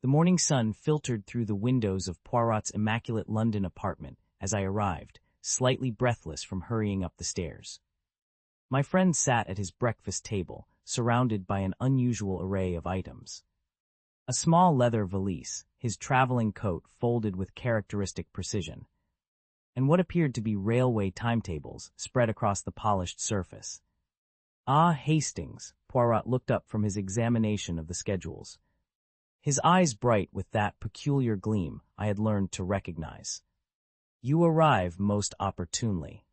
The morning sun filtered through the windows of Poirot's immaculate London apartment as I arrived, slightly breathless from hurrying up the stairs. My friend sat at his breakfast table, surrounded by an unusual array of items. A small leather valise, his traveling coat folded with characteristic precision, and what appeared to be railway timetables spread across the polished surface. "Ah, Hastings," Poirot looked up from his examination of the schedules, his eyes bright with that peculiar gleam I had learned to recognize. "You arrive most opportunely.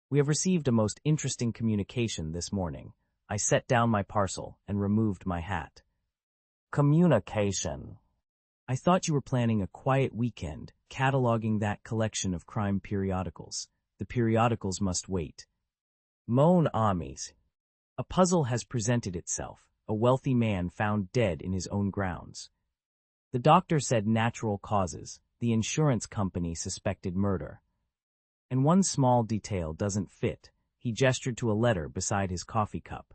We have received a most interesting communication this morning." I set down my parcel and removed my hat. "Communication? I thought you were planning a quiet weekend, cataloging that collection of crime periodicals. The periodicals must wait." "Mon amis, a puzzle has presented itself. A wealthy man found dead in his own grounds. The doctor said natural causes. The insurance company suspected murder. And one small detail doesn't fit." He gestured to a letter beside his coffee cup.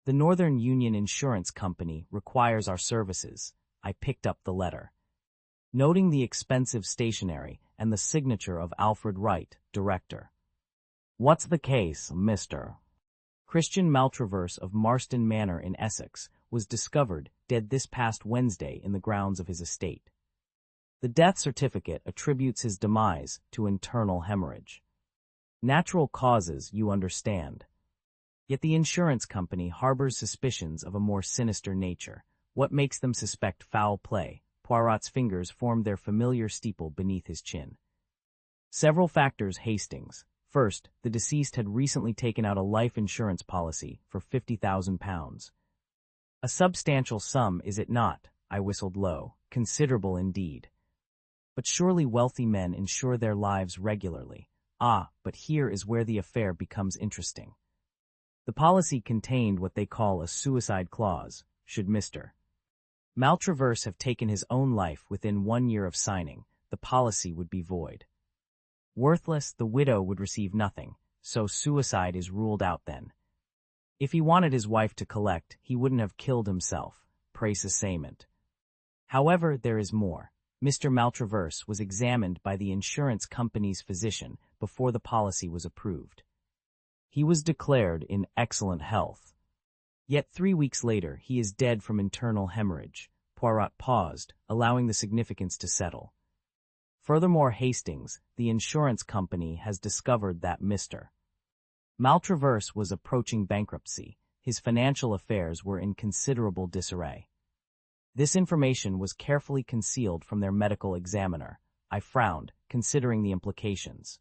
"The Northern Union Insurance Company requires our services." I picked up the letter, noting the expensive stationery and the signature of Alfred Wright, director. "What's the case, Mr.?" Christian Maltraverse of Marsden Manor in Essex was discovered dead this past Wednesday in the grounds of his estate. The death certificate attributes his demise to internal hemorrhage. Natural causes, you understand. Yet the insurance company harbors suspicions of a more sinister nature. What makes them suspect foul play? Poirot's fingers formed their familiar steeple beneath his chin. "Several factors, Hastings. First, the deceased had recently taken out a life insurance policy for £50,000. A substantial sum, is it not?" I whistled low. "Considerable indeed. But surely wealthy men insure their lives regularly." "Ah, but here is where the affair becomes interesting. The policy contained what they call a suicide clause. Should Mr. Maltraverse have taken his own life within 1 year of signing, the policy would be void. Worthless, the widow would receive nothing, so suicide is ruled out then. If he wanted his wife to collect, he wouldn't have killed himself. Précisément. However, there is more. Mr. Maltraverse was examined by the insurance company's physician before the policy was approved. He was declared in excellent health. Yet 3 weeks later, he is dead from internal hemorrhage." Poirot paused, allowing the significance to settle. "Furthermore, Hastings, the insurance company has discovered that Mr. Maltraverse was approaching bankruptcy. His financial affairs were in considerable disarray. This information was carefully concealed from their medical examiner." I frowned, considering the implications.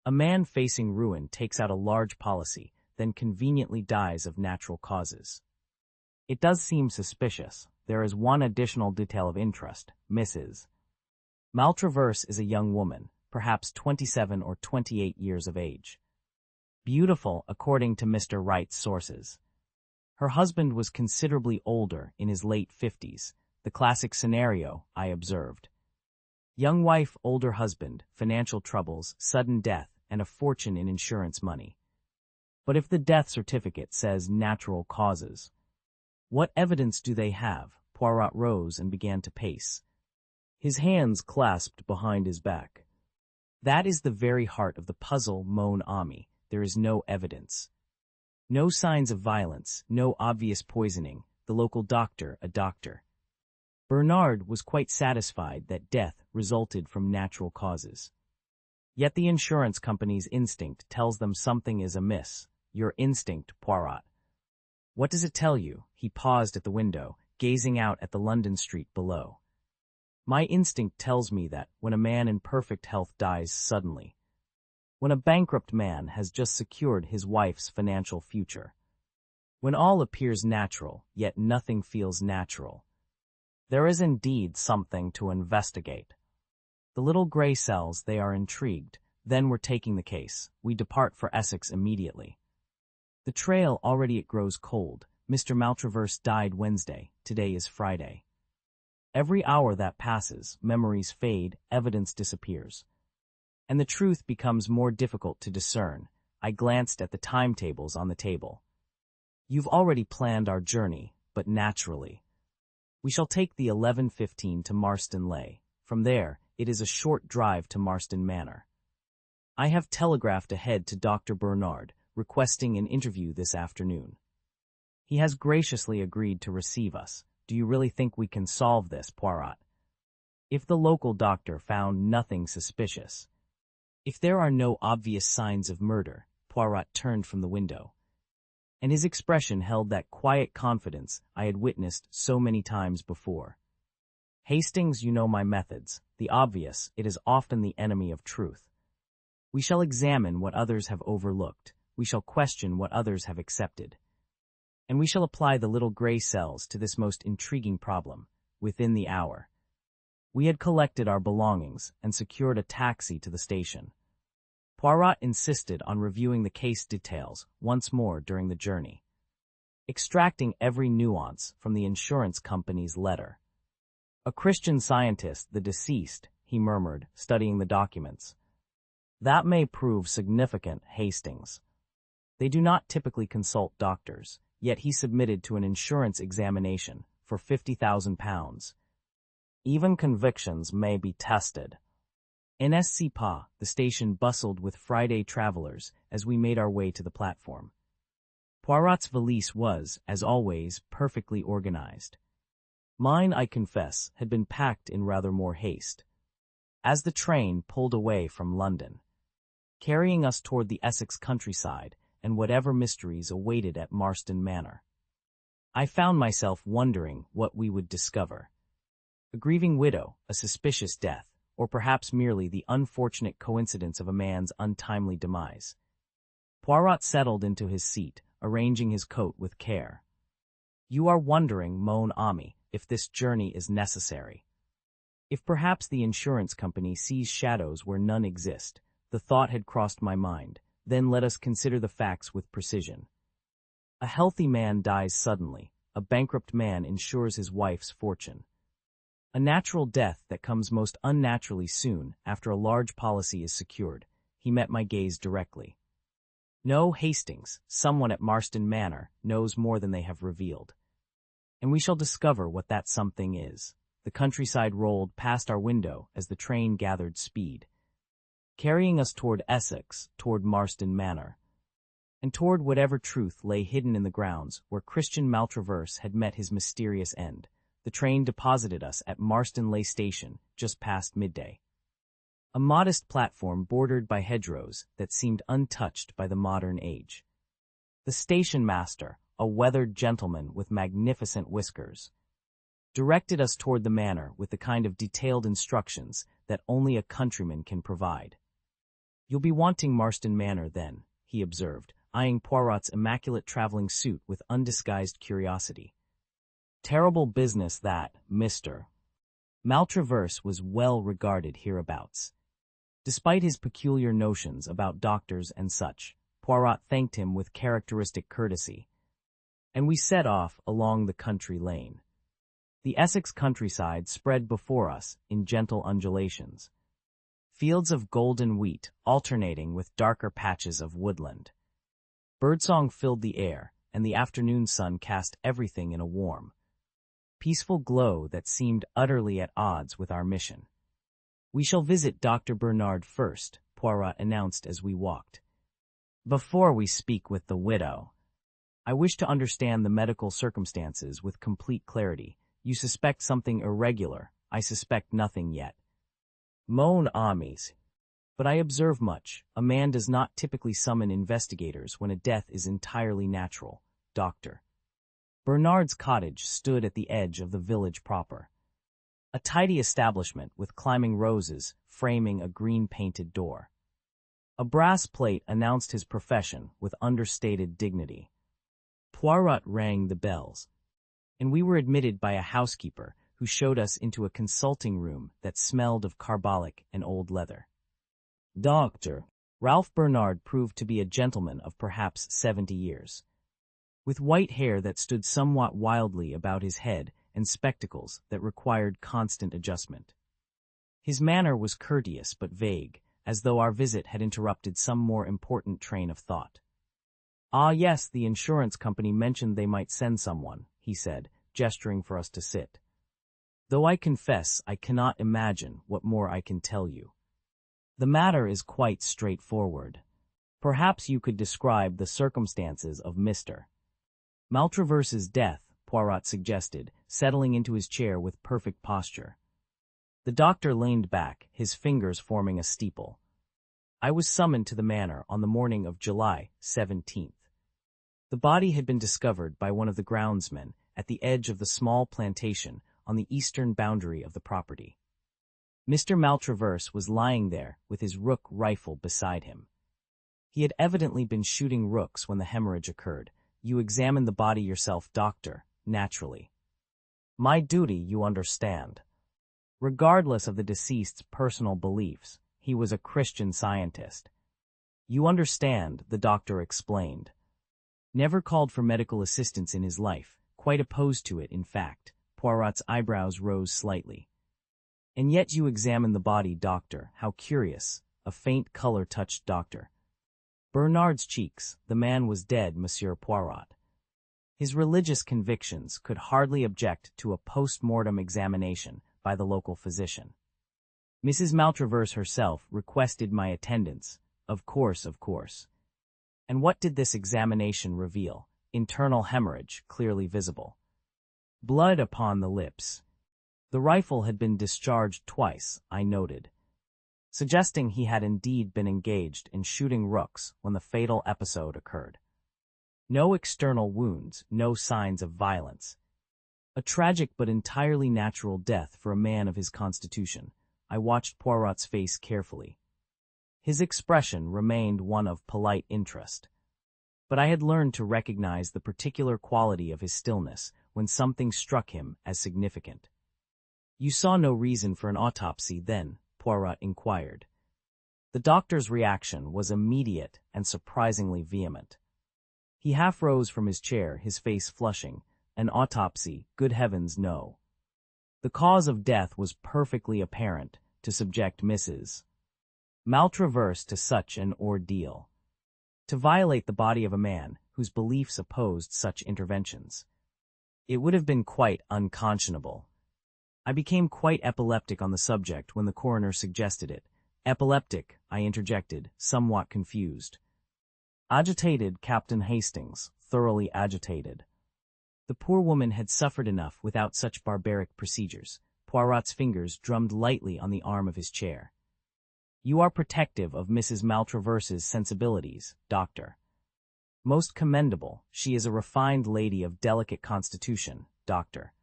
A man facing ruin takes out a large policy, then conveniently dies of natural causes. It does seem suspicious. There is one additional detail of interest. Mrs. Maltraverse is a young woman, perhaps 27 or 28 years of age. Beautiful, according to Mr. Wright's sources. Her husband was considerably older, in his late 50s. The classic scenario, I observed. Young wife, older husband, financial troubles, sudden death, and a fortune in insurance money. But if the death certificate says natural causes, what evidence do they have? Poirot rose and began to pace, his hands clasped behind his back. "That is the very heart of the puzzle, mon ami. There is no evidence. No signs of violence, no obvious poisoning. The local doctor, a doctor. Bernard, was quite satisfied that death resulted from natural causes. Yet the insurance company's instinct tells them something is amiss." "Your instinct, Poirot. What does it tell you?" He paused at the window, gazing out at the London street below. "My instinct tells me that when a man in perfect health dies suddenly, when a bankrupt man has just secured his wife's financial future, when all appears natural, yet nothing feels natural, there is indeed something to investigate. The little gray cells, they are intrigued. Then we're taking the case. We depart for Essex immediately. The trail already it grows cold. Mr. Maltraverse died Wednesday. Today is Friday. Every hour that passes, memories fade, evidence disappears. And the truth becomes more difficult to discern." I glanced at the timetables on the table. "You've already planned our journey, but naturally. We shall take the 11:15 to Marsden Lay. From there, it is a short drive to Marsden Manor. I have telegraphed ahead to Dr. Bernard, requesting an interview this afternoon. He has graciously agreed to receive us. Do you really think we can solve this, Poirot? If the local doctor found nothing suspicious. If there are no obvious signs of murder, Poirot turned from the window, and his expression held that quiet confidence I had witnessed so many times before. Hastings, you know my methods. The obvious, it is often the enemy of truth. We shall examine what others have overlooked. We shall question what others have accepted. And we shall apply the little gray cells to this most intriguing problem, within the hour. We had collected our belongings and secured a taxi to the station. Poirot insisted on reviewing the case details once more during the journey, extracting every nuance from the insurance company's letter. A Christian Scientist, the deceased, he murmured, studying the documents. That may prove significant, Hastings. They do not typically consult doctors, yet he submitted to an insurance examination for £50,000. Even convictions may be tested. N'est-ce pas? The station bustled with Friday travelers as we made our way to the platform. Poirot's valise was, as always, perfectly organized. Mine, I confess, had been packed in rather more haste. As the train pulled away from London, carrying us toward the Essex countryside and whatever mysteries awaited at Marsden Manor, I found myself wondering what we would discover. A grieving widow, a suspicious death, or perhaps merely the unfortunate coincidence of a man's untimely demise. Poirot settled into his seat, arranging his coat with care. You are wondering, mon ami, if this journey is necessary. If perhaps the insurance company sees shadows where none exist. The thought had crossed my mind. Then let us consider the facts with precision. A healthy man dies suddenly. A bankrupt man insures his wife's fortune. A natural death that comes most unnaturally soon after a large policy is secured. He met my gaze directly. No, Hastings, someone at Marsden Manor knows more than they have revealed. And we shall discover what that something is. The countryside rolled past our window as the train gathered speed, carrying us toward Essex, toward Marsden Manor, and toward whatever truth lay hidden in the grounds where Christian Maltraverse had met his mysterious end. The train deposited us at Marsden Lay Station just past midday. A modest platform bordered by hedgerows that seemed untouched by the modern age. The station master, a weathered gentleman with magnificent whiskers, directed us toward the manor with the kind of detailed instructions that only a countryman can provide. You'll be wanting Marsden Manor then, he observed, eyeing Poirot's immaculate traveling suit with undisguised curiosity. Terrible business that, Mr. Maltraverse was well regarded hereabouts. Despite his peculiar notions about doctors and such, Poirot thanked him with characteristic courtesy, and we set off along the country lane. The Essex countryside spread before us in gentle undulations, fields of golden wheat alternating with darker patches of woodland. Birdsong filled the air, and the afternoon sun cast everything in a warm, peaceful glow that seemed utterly at odds with our mission. We shall visit Dr. Bernard first, Poirot announced as we walked. Before we speak with the widow, I wish to understand the medical circumstances with complete clarity. You suspect something irregular. I suspect nothing yet. Mon amis. But I observe much. A man does not typically summon investigators when a death is entirely natural, Doctor. Bernard's cottage stood at the edge of the village proper. A tidy establishment with climbing roses framing a green-painted door. A brass plate announced his profession with understated dignity. Poirot rang the bells, and we were admitted by a housekeeper who showed us into a consulting room that smelled of carbolic and old leather. Dr. Ralph Bernard proved to be a gentleman of perhaps 70 years, with white hair that stood somewhat wildly about his head and spectacles that required constant adjustment. His manner was courteous but vague, as though our visit had interrupted some more important train of thought. Ah yes, the insurance company mentioned they might send someone, he said, gesturing for us to sit. though I confess I cannot imagine what more I can tell you. The matter is quite straightforward. Perhaps you could describe the circumstances of Mr. Maltraverse's death, Poirot suggested, settling into his chair with perfect posture. The doctor leaned back, his fingers forming a steeple. I was summoned to the manor on the morning of July 17th. The body had been discovered by one of the groundsmen at the edge of the small plantation on the eastern boundary of the property. Mr. Maltraverse was lying there with his rook rifle beside him. He had evidently been shooting rooks when the hemorrhage occurred. You examined the body yourself, doctor, naturally. My duty, you understand. Regardless of the deceased's personal beliefs, he was a Christian Scientist. You understand, the doctor explained. Never called for medical assistance in his life, quite opposed to it, in fact. Poirot's eyebrows rose slightly. And yet you examined the body, doctor, how curious. A faint color touched Dr. Bernard's cheeks. The man was dead, Monsieur Poirot. His religious convictions could hardly object to a post-mortem examination by the local physician. Mrs. Maltraverse herself requested my attendance. Of course. And what did this examination reveal? Internal hemorrhage, clearly visible. Blood upon the lips. The rifle had been discharged twice, I noted, suggesting he had indeed been engaged in shooting rooks when the fatal episode occurred. No external wounds, no signs of violence. A tragic but entirely natural death for a man of his constitution. I watched Poirot's face carefully. His expression remained one of polite interest. But I had learned to recognize the particular quality of his stillness when something struck him as significant. You saw no reason for an autopsy then, Poirot inquired. The doctor's reaction was immediate and surprisingly vehement. He half rose from his chair, his face flushing. An autopsy, good heavens, no. The cause of death was perfectly apparent to subject Mrs. Maltraverse to such an ordeal. To violate the body of a man whose beliefs opposed such interventions. It would have been quite unconscionable. I became quite epileptic on the subject when the coroner suggested it. Epileptic, I interjected, somewhat confused. Agitated, Captain Hastings, thoroughly agitated. The poor woman had suffered enough without such barbaric procedures. Poirot's fingers drummed lightly on the arm of his chair. You are protective of Mrs. Maltraverse's sensibilities, doctor. Most commendable. She is a refined lady of delicate constitution, doctor.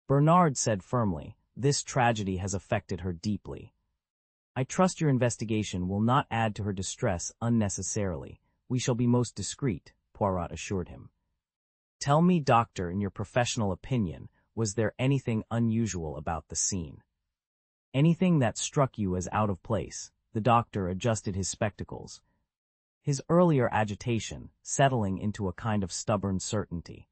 Bernard said firmly, this tragedy has affected her deeply. I trust your investigation will not add to her distress unnecessarily. We shall be most discreet, Poirot assured him. Tell me, doctor, in your professional opinion, was there anything unusual about the scene? Anything that struck you as out of place? The doctor adjusted his spectacles. His earlier agitation settling into a kind of stubborn certainty.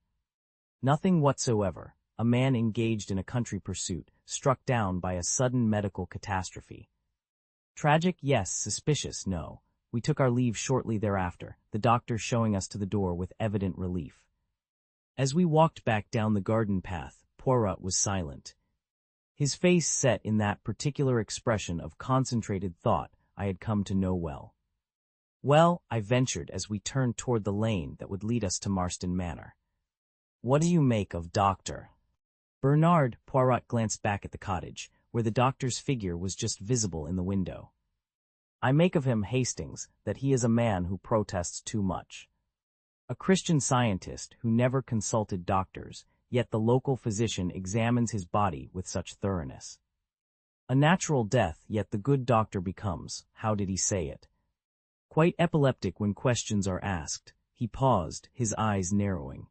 Nothing whatsoever. A man engaged in a country pursuit, struck down by a sudden medical catastrophe. Tragic, yes. Suspicious, no. We took our leave shortly thereafter, the doctor showing us to the door with evident relief. As we walked back down the garden path, Poirot was silent. His face set in that particular expression of concentrated thought I had come to know well. Well, I ventured as we turned toward the lane that would lead us to Marsden Manor. What do you make of Dr. Bernard? Poirot glanced back at the cottage, where the doctor's figure was just visible in the window. I make of him, Hastings, that he is a man who protests too much. A Christian Scientist who never consulted doctors, yet the local physician examines his body with such thoroughness. A natural death, yet the good doctor becomes, how did he say it? Quite epileptic when questions are asked. He paused, his eyes narrowing.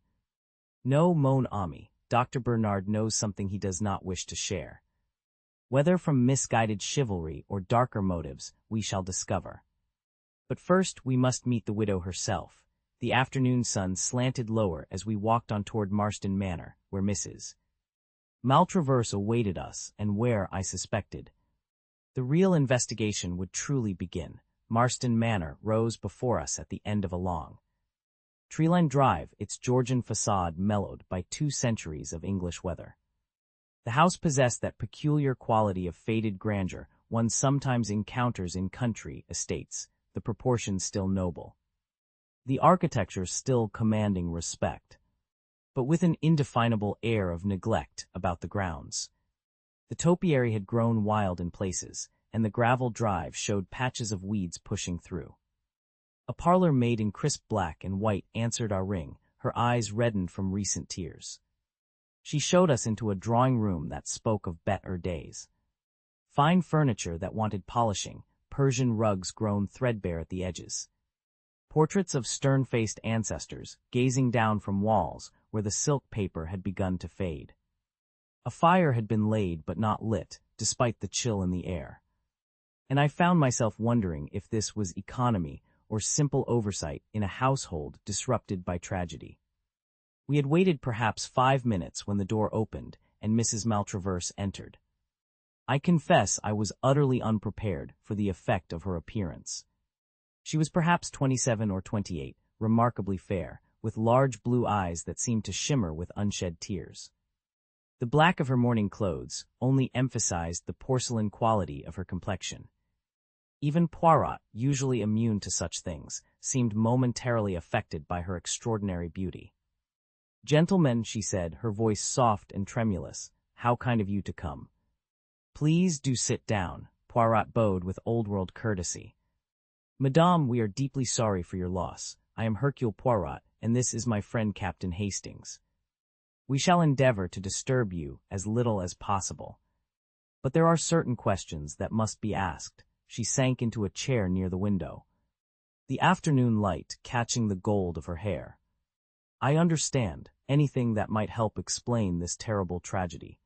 No, mon ami, Dr. Bernard knows something he does not wish to share. Whether from misguided chivalry or darker motives, we shall discover. But first we must meet the widow herself. The afternoon sun slanted lower as we walked on toward Marsden Manor, where Mrs. Maltraverse awaited us, and where, I suspected, the real investigation would truly begin. Marsden Manor rose before us at the end of a long, tree-lined drive, its Georgian facade mellowed by 2 centuries of English weather. The house possessed that peculiar quality of faded grandeur one sometimes encounters in country estates, the proportions still noble, the architecture still commanding respect, but with an indefinable air of neglect about the grounds. The topiary had grown wild in places, and the gravel drive showed patches of weeds pushing through. A parlor maid in crisp black and white answered our ring, her eyes reddened from recent tears. She showed us into a drawing-room that spoke of better days. Fine furniture that wanted polishing, Persian rugs grown threadbare at the edges. Portraits of stern-faced ancestors, gazing down from walls where the silk paper had begun to fade. A fire had been laid but not lit, despite the chill in the air. And I found myself wondering if this was economy or simple oversight in a household disrupted by tragedy. We had waited perhaps 5 minutes when the door opened and Mrs. Maltraverse entered. I confess I was utterly unprepared for the effect of her appearance. She was perhaps 27 or 28, remarkably fair, with large blue eyes that seemed to shimmer with unshed tears. The black of her morning clothes only emphasized the porcelain quality of her complexion. Even Poirot, usually immune to such things, seemed momentarily affected by her extraordinary beauty. "Gentlemen," she said, her voice soft and tremulous, "how kind of you to come." "Please do sit down," Poirot bowed with old-world courtesy. "Madame, we are deeply sorry for your loss. I am Hercule Poirot, and this is my friend Captain Hastings. We shall endeavor to disturb you as little as possible. But there are certain questions that must be asked." She sank into a chair near the window, the afternoon light catching the gold of her hair. "I understand anything that might help explain this terrible tragedy.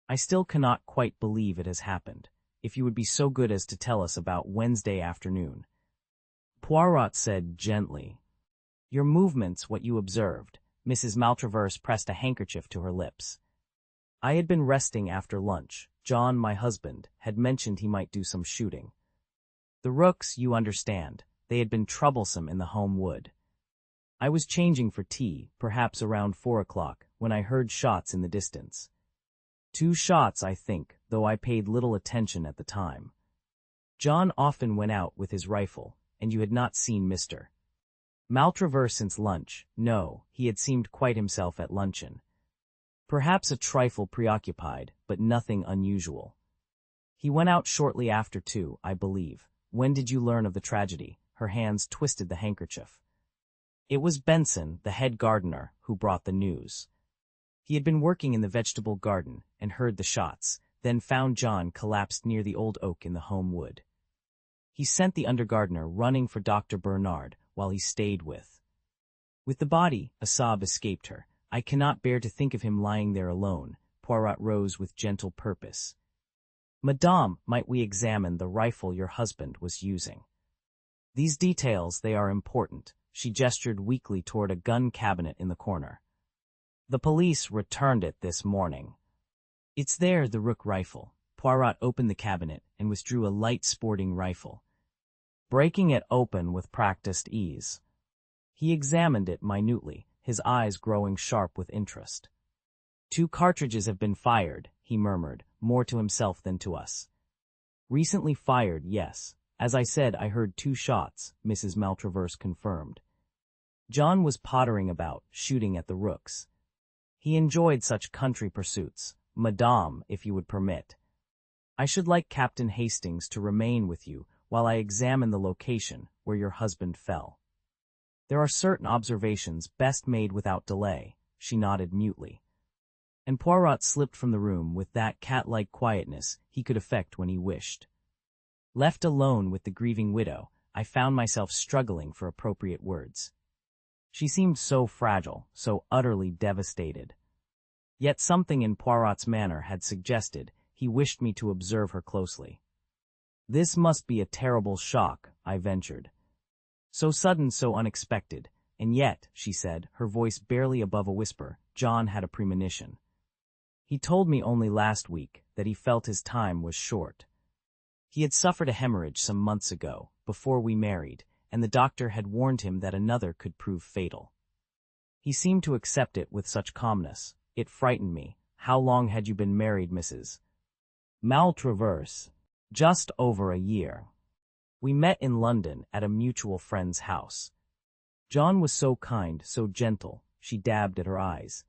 I still cannot quite believe it has happened. If you would be so good as to tell us about Wednesday afternoon." Poirot said gently, "Your movements, what you observed." Mrs. Maltraverse pressed a handkerchief to her lips. "I had been resting after lunch. John, my husband, had mentioned he might do some shooting. The rooks, you understand, they had been troublesome in the home wood. I was changing for tea, perhaps around 4 o'clock, when I heard shots in the distance. 2 shots, I think, though I paid little attention at the time. John often went out with his rifle, and you had not seen Mr. Maltraverse since lunch. No, he had seemed quite himself at luncheon. Perhaps a trifle preoccupied, but nothing unusual. He went out shortly after 2, I believe. When did you learn of the tragedy?" Her hands twisted the handkerchief. "It was Benson, the head gardener, who brought the news. He had been working in the vegetable garden and heard the shots, then found John collapsed near the old oak in the home wood. He sent the undergardener running for Dr. Bernard while he stayed with the body." A sob escaped her. "I cannot bear to think of him lying there alone." Poirot rose with gentle purpose. "Madame, might we examine the rifle your husband was using? These details, they are important." She gestured weakly toward a gun cabinet in the corner. "The police returned it this morning. It's there, the rook rifle." Poirot opened the cabinet and withdrew a light sporting rifle, breaking it open with practiced ease. He examined it minutely, his eyes growing sharp with interest. "2 cartridges have been fired," he murmured, more to himself than to us. "Recently fired, yes. As I said, I heard 2 shots," Mrs. Maltraverse confirmed. "John was pottering about, shooting at the rooks. He enjoyed such country pursuits. Madame, if you would permit, I should like Captain Hastings to remain with you while I examine the location where your husband fell. There are certain observations best made without delay." She nodded mutely. And Poirot slipped from the room with that cat-like quietness he could affect when he wished. Left alone with the grieving widow, I found myself struggling for appropriate words. She seemed so fragile, so utterly devastated. Yet something in Poirot's manner had suggested he wished me to observe her closely. "This must be a terrible shock," I ventured. "So sudden, so unexpected. And yet," she said, her voice barely above a whisper, "John had a premonition. He told me only last week that he felt his time was short. He had suffered a hemorrhage some months ago, before we married, and the doctor had warned him that another could prove fatal. He seemed to accept it with such calmness. It frightened me, How long had you been married, Mrs. Maltraverse? Just over a year. We met in London at a mutual friend's house. John was so kind, so gentle, she dabbed at her eyes.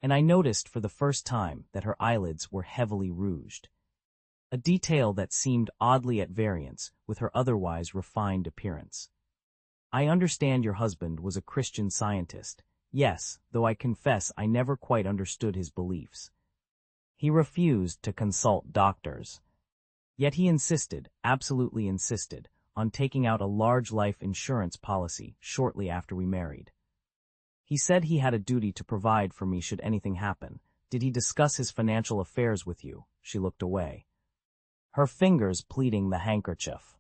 And I noticed for the first time that her eyelids were heavily rouged. A detail that seemed oddly at variance with her otherwise refined appearance. I understand your husband was a Christian Scientist. Yes, though I confess I never quite understood his beliefs. He refused to consult doctors. Yet he insisted, absolutely insisted, on taking out a large life insurance policy shortly after we married. He said he had a duty to provide for me should anything happen. Did he discuss his financial affairs with you? She looked away, her fingers pleating the handkerchief.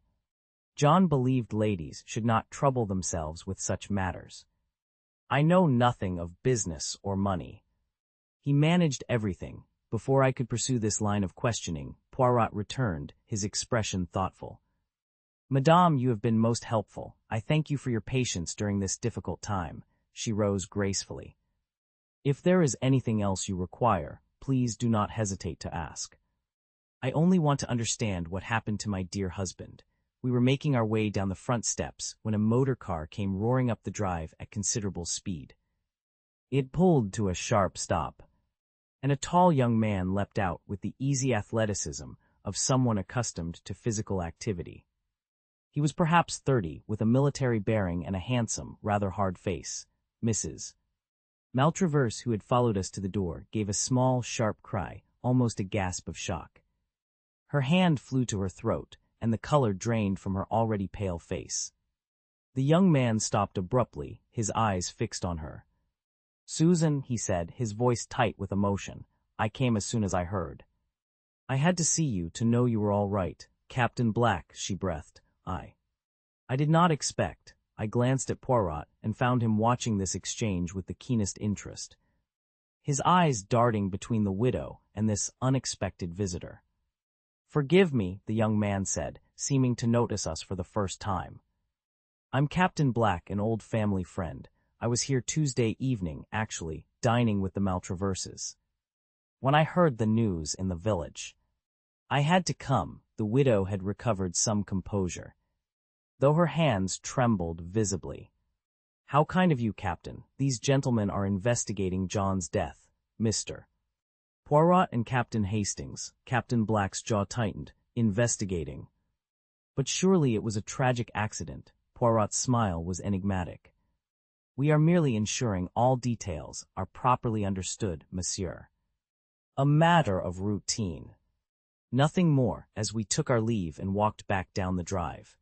John believed ladies should not trouble themselves with such matters. I know nothing of business or money. He managed everything. Before I could pursue this line of questioning, Poirot returned, his expression thoughtful. Madame, you have been most helpful. I thank you for your patience during this difficult time. She rose gracefully. If there is anything else you require, please do not hesitate to ask. I only want to understand what happened to my dear husband. We were making our way down the front steps when a motor car came roaring up the drive at considerable speed. It pulled to a sharp stop, and a tall young man leapt out with the easy athleticism of someone accustomed to physical activity. He was perhaps 30, with a military bearing and a handsome, rather hard face. Mrs. Maltraverse, who had followed us to the door, gave a small, sharp cry, almost a gasp of shock. Her hand flew to her throat, and the color drained from her already pale face. The young man stopped abruptly, his eyes fixed on her. Susan, he said, his voice tight with emotion, I came as soon as I heard. I had to see you to know you were all right. Captain Black, she breathed. I did not expect. I glanced at Poirot and found him watching this exchange with the keenest interest, his eyes darting between the widow and this unexpected visitor. Forgive me, the young man said, seeming to notice us for the first time. I'm Captain Black, an old family friend. I was here Tuesday evening, actually, dining with the Maltraverses. When I heard the news in the village, I had to come. The widow had recovered some composure, though her hands trembled visibly. How kind of you, Captain. These gentlemen are investigating John's death, Mr. Poirot and Captain Hastings. Captain Black's jaw tightened. Investigating. But surely it was a tragic accident. Poirot's smile was enigmatic. We are merely ensuring all details are properly understood, monsieur. A matter of routine. Nothing more, as we took our leave and walked back down the drive.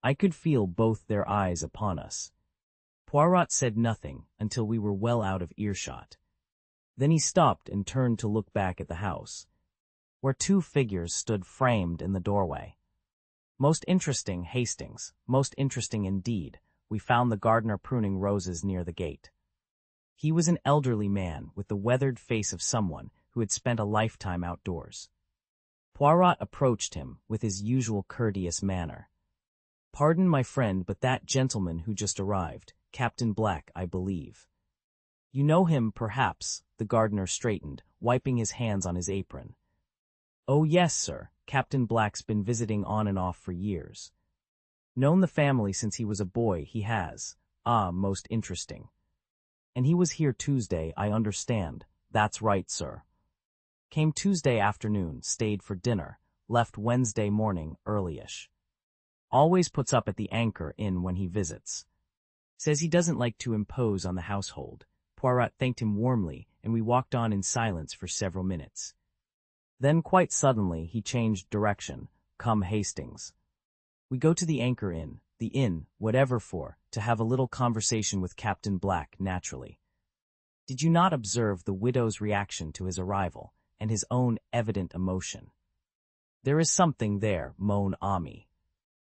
I could feel both their eyes upon us. Poirot said nothing until we were well out of earshot. Then he stopped and turned to look back at the house, where two figures stood framed in the doorway. Most interesting, Hastings, most interesting indeed. We found the gardener pruning roses near the gate. He was an elderly man with the weathered face of someone who had spent a lifetime outdoors. Poirot approached him with his usual courteous manner. Pardon, my friend, but that gentleman who just arrived, Captain Black, I believe. You know him, perhaps, the gardener straightened, wiping his hands on his apron. Oh yes, sir, Captain Black's been visiting on and off for years. Known the family since he was a boy, he has. Ah, most interesting. And he was here Tuesday, I understand. That's right, sir. Came Tuesday afternoon, stayed for dinner, left Wednesday morning, early-ish. Always puts up at the Anchor Inn when he visits. Says he doesn't like to impose on the household. Poirot thanked him warmly, and we walked on in silence for several minutes. Then quite suddenly he changed direction. Come, Hastings. We go to the Anchor Inn, the inn, whatever for, to have a little conversation with Captain Black, naturally. Did you not observe the widow's reaction to his arrival, and his own evident emotion? There is something there, mon ami.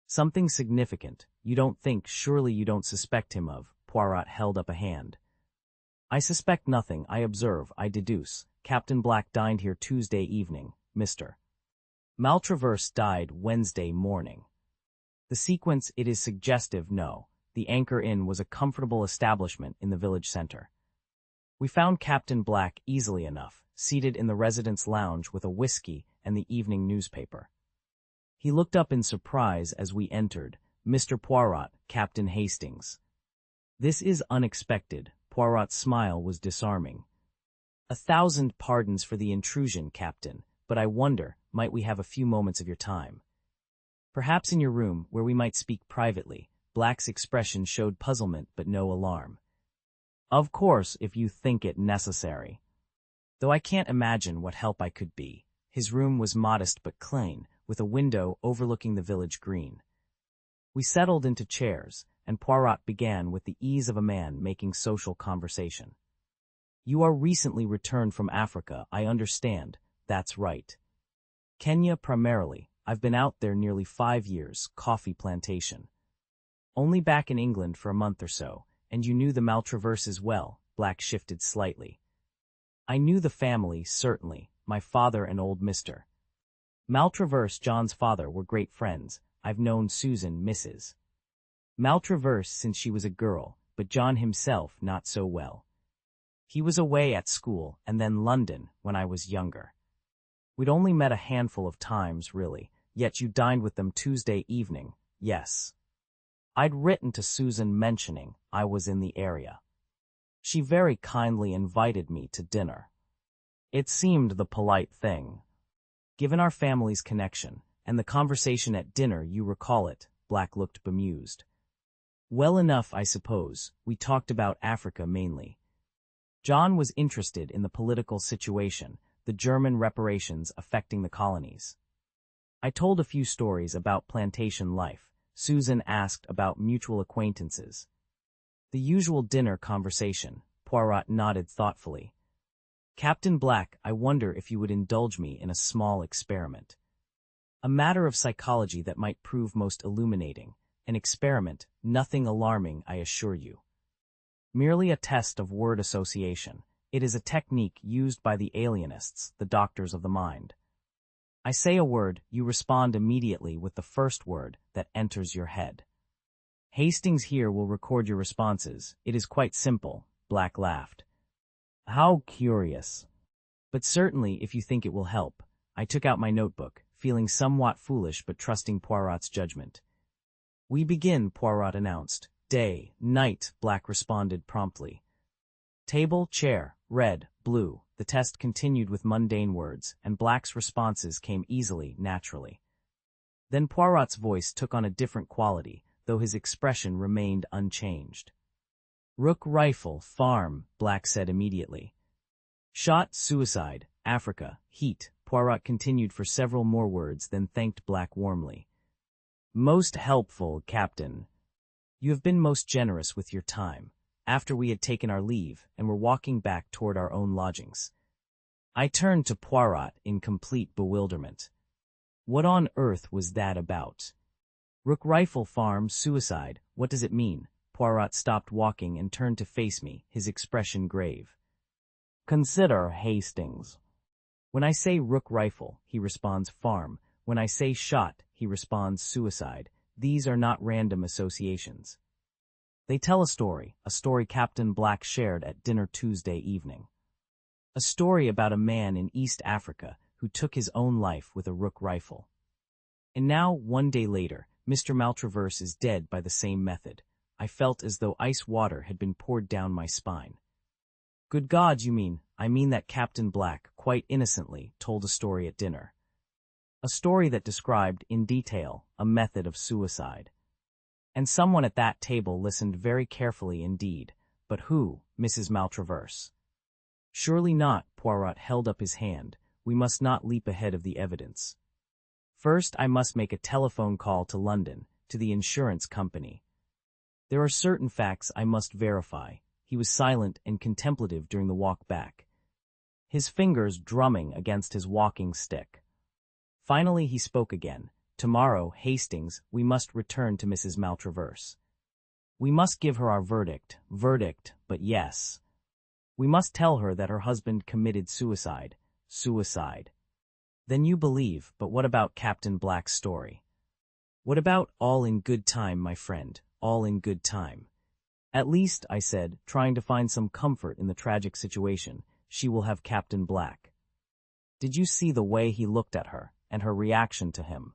Something significant. You don't think, surely you don't suspect him of. Poirot held up a hand. I suspect nothing, I observe, I deduce. Captain Black dined here Tuesday evening, Mr. Maltraverse died Wednesday morning. The sequence, it is suggestive, no. The Anchor Inn was a comfortable establishment in the village center. We found Captain Black easily enough, seated in the residence lounge with a whiskey and the evening newspaper. He looked up in surprise as we entered. "Mr. Poirot, Captain Hastings." "This is unexpected." Poirot's smile was disarming. "1,000 pardons for the intrusion, Captain, but I wonder, might we have a few moments of your time? Perhaps in your room, where we might speak privately." Black's expression showed puzzlement but no alarm. "Of course, if you think it necessary. Though I can't imagine what help I could be." His room was modest but clean, with a window overlooking the village green. We settled into chairs, and Poirot began with the ease of a man making social conversation. "You are recently returned from Africa, I understand." "That's right. Kenya primarily. I've been out there nearly 5 years, coffee plantation. Only back in England for a month or so, and you knew the Maltraverses well." Black shifted slightly. "I knew the family, certainly, my father and old Mr. Maltraverse, John's father, were great friends. I've known Susan, Mrs. Maltraverse, since she was a girl, but John himself not so well. He was away at school, and then London, when I was younger. We'd only met a handful of times, really, yet you dined with them Tuesday evening." "Yes. I'd written to Susan mentioning I was in the area. She very kindly invited me to dinner. It seemed the polite thing. Given our family's connection, and the conversation at dinner, you recall it." Black looked bemused. "Well enough, I suppose. We talked about Africa mainly. John was interested in the political situation, the German reparations affecting the colonies. I told a few stories about plantation life. Susan asked about mutual acquaintances. The usual dinner conversation." Poirot nodded thoughtfully. "Captain Black, I wonder if you would indulge me in a small experiment. A matter of psychology that might prove most illuminating. An experiment, nothing alarming, I assure you. Merely a test of word association. It is a technique used by the alienists, the doctors of the mind. I say a word, you respond immediately with the first word that enters your head. Hastings here will record your responses. It is quite simple." Black laughed. "How curious. But certainly, if you think it will help." I took out my notebook, feeling somewhat foolish but trusting Poirot's judgment. "We begin," Poirot announced. "Day, night," Black responded promptly. "Table, chair, red, blue." The test continued with mundane words, and Black's responses came easily, naturally. Then Poirot's voice took on a different quality, though his expression remained unchanged. "Rook rifle, farm," Black said immediately. "Shot, suicide, Africa, heat." Poirot continued for several more words, then thanked Black warmly. "Most helpful, Captain. You have been most generous with your time." After we had taken our leave and were walking back toward our own lodgings, I turned to Poirot in complete bewilderment. What on earth was that about? "Rook rifle, farm, suicide, what does it mean?" Poirot stopped walking and turned to face me, his expression grave. "Consider, Hastings. When I say rook rifle," he responds, "farm. When I say shot," he responds, "suicide. These are not random associations. They tell a story Captain Black shared at dinner Tuesday evening. A story about a man in East Africa who took his own life with a rook rifle. And now, 1 day later, Mr. Maltraverse is dead by the same method. I felt as though ice water had been poured down my spine. Good God, you mean? I mean that Captain Black, quite innocently, told a story at dinner. A story that described, in detail, a method of suicide. And someone at that table listened very carefully indeed. But who? Mrs. Maltraverse. Surely not. Poirot held up his hand. We must not leap ahead of the evidence. First, I must make a telephone call to London, to the insurance company. There are certain facts I must verify. He was silent and contemplative during the walk back, his fingers drumming against his walking stick. Finally he spoke again. Tomorrow, Hastings, we must return to Mrs. Maltraverse. We must give her our verdict, but yes. We must tell her that her husband committed suicide. Then you believe, but what about Captain Black's story? What about all in good time, my friend, all in good time? At least, I said, trying to find some comfort in the tragic situation, she will have Captain Black. Did you see the way he looked at her, and her reaction to him?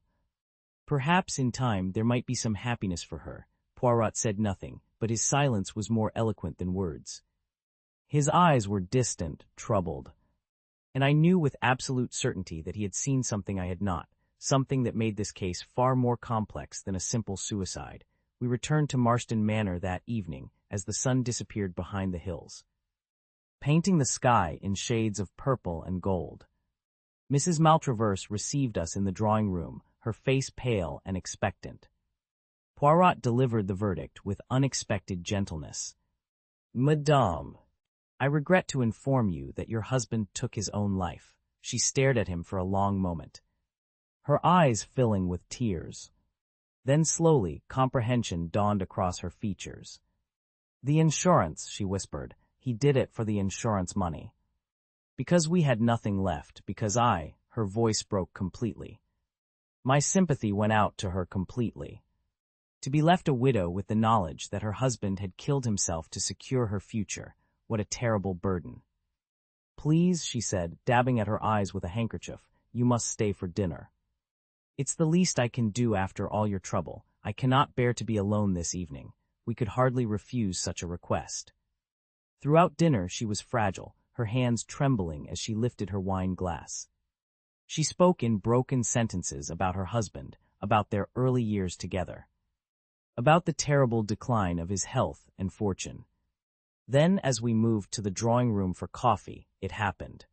Perhaps in time there might be some happiness for her. Poirot said nothing, but his silence was more eloquent than words. His eyes were distant, troubled. And I knew with absolute certainty that he had seen something I had not, something that made this case far more complex than a simple suicide. We returned to Marsden Manor that evening as the sun disappeared behind the hills, painting the sky in shades of purple and gold. Mrs. Maltraverse received us in the drawing room, her face pale and expectant. Poirot delivered the verdict with unexpected gentleness. "Madame, I regret to inform you that your husband took his own life." She stared at him for a long moment, her eyes filling with tears. Then slowly, comprehension dawned across her features. "The insurance," she whispered. "He did it for the insurance money. Because we had nothing left, because her voice broke completely. My sympathy went out to her completely. To be left a widow with the knowledge that her husband had killed himself to secure her future, what a terrible burden. "Please," she said, dabbing at her eyes with a handkerchief, "you must stay for dinner. It's the least I can do after all your trouble. I cannot bear to be alone this evening." We could hardly refuse such a request. Throughout dinner she was fragile, her hands trembling as she lifted her wine glass. She spoke in broken sentences about her husband, about their early years together, about the terrible decline of his health and fortune. Then, as we moved to the drawing room for coffee, it happened.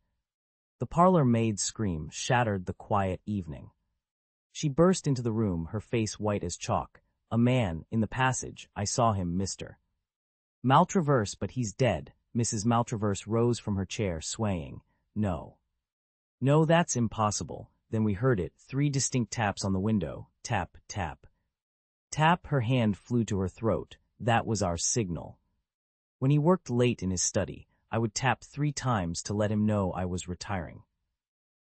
The parlor maid's scream shattered the quiet evening. She burst into the room, her face white as chalk. "A man, in the passage. I saw him, Mr. Maltraverse, but he's dead." Mrs. Maltraverse rose from her chair, swaying. "No. No, that's impossible." Then we heard it, 3 distinct taps on the window. Tap, tap. Tap, her hand flew to her throat. That was our signal. When he worked late in his study, I would tap 3 times to let him know I was retiring.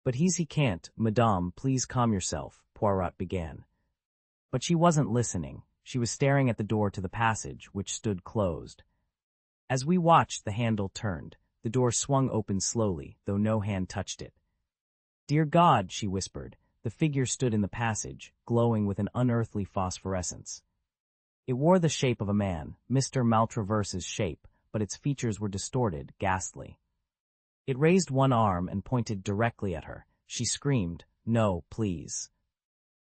"But he can't." "Madame, please calm yourself," Poirot began. But she wasn't listening. She was staring at the door to the passage, which stood closed. As we watched, the handle turned. The door swung open slowly, though no hand touched it. "Dear God," she whispered. The figure stood in the passage, glowing with an unearthly phosphorescence. It wore the shape of a man, Mr. Maltraverse's shape, but its features were distorted, ghastly. It raised one arm and pointed directly at her. She screamed, "No, please."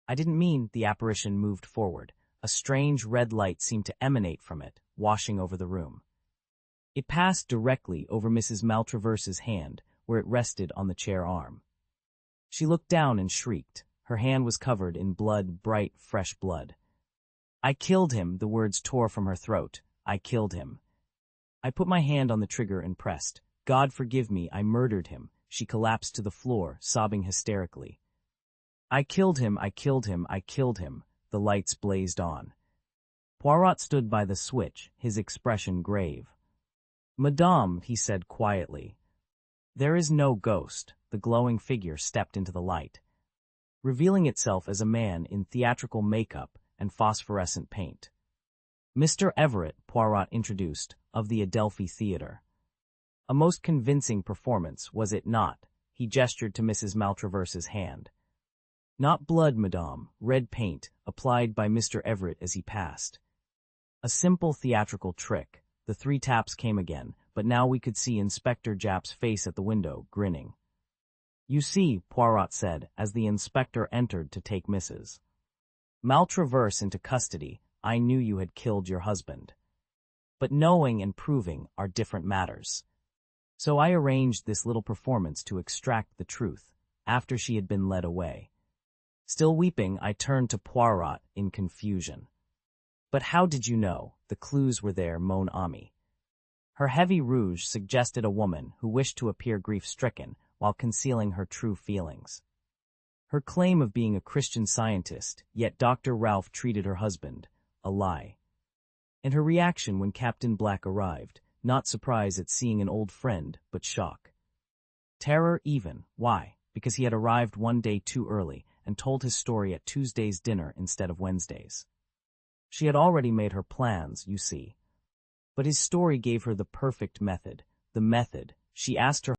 "I didn't mean." The apparition moved forward. A strange red light seemed to emanate from it, washing over the room. It passed directly over Mrs. Maltraverse's hand, where it rested on the chair arm. She looked down and shrieked. Her hand was covered in blood, bright, fresh blood. "I killed him," the words tore from her throat. "I killed him." I put my hand on the trigger and pressed. "God forgive me, I murdered him." She collapsed to the floor, sobbing hysterically. "I killed him, I killed him, I killed him." The lights blazed on. Poirot stood by the switch, his expression grave. "Madame," he said quietly, "there is no ghost." The glowing figure stepped into the light, revealing itself as a man in theatrical makeup and phosphorescent paint. "Mr. Everett," Poirot introduced, "of the Adelphi Theatre." A most convincing performance, was it not? He gestured to Mrs. Maltraverse's hand. "Not blood, madame, red paint, applied by Mr. Everett as he passed." A simple theatrical trick. The 3 taps came again, but now we could see Inspector Japp's face at the window, grinning. "You see," Poirot said, as the inspector entered to take Mrs. Maltraverse into custody, "I knew you had killed your husband. But knowing and proving are different matters. So I arranged this little performance to extract the truth, after she had been led away." Still weeping, I turned to Poirot in confusion. "But how did you know? The clues were there, mon ami." Her heavy rouge suggested a woman who wished to appear grief-stricken while concealing her true feelings. Her claim of being a Christian Scientist, yet Dr. Ralph treated her husband, a lie. And her reaction when Captain Black arrived, not surprise at seeing an old friend, but shock. Terror even. Why? Because he had arrived one day too early and told his story at Tuesday's dinner instead of Wednesday's. She had already made her plans, you see. But his story gave her the perfect method. The method, she asked her